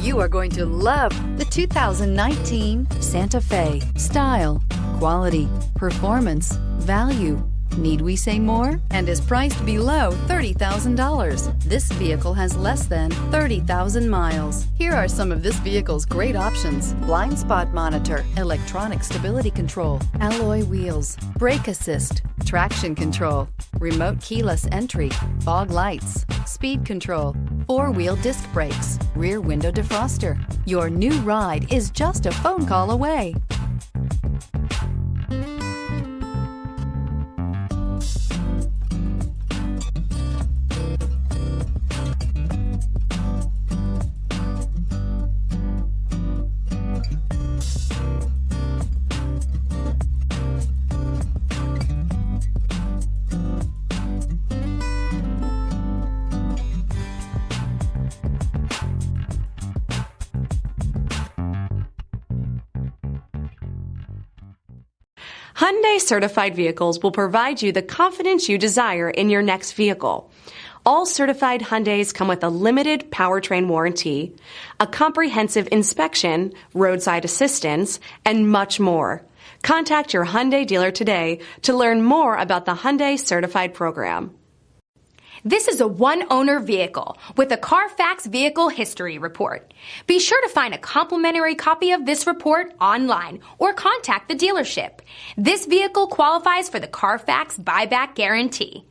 You are going to love the 2019 Santa Fe. Style, quality, performance, value. Need we say more? And is priced below $30,000. This vehicle has less than 30,000 miles. Here are some of this vehicle's great options: blind spot monitor, electronic stability control, alloy wheels, brake assist, traction control, remote keyless entry, fog lights, speed control, four-wheel disc brakes, rear window defroster. Your new ride is just a phone call away. Hyundai certified vehicles will provide you the confidence you desire in your next vehicle. All certified Hyundais come with a limited powertrain warranty, a comprehensive inspection, roadside assistance, and much more. Contact your Hyundai dealer today to learn more about the Hyundai Certified Program. This is a one-owner vehicle with a CARFAX Vehicle History Report. Be sure to find a complimentary copy of this report online or contact the dealership. This vehicle qualifies for the CARFAX Buyback Guarantee.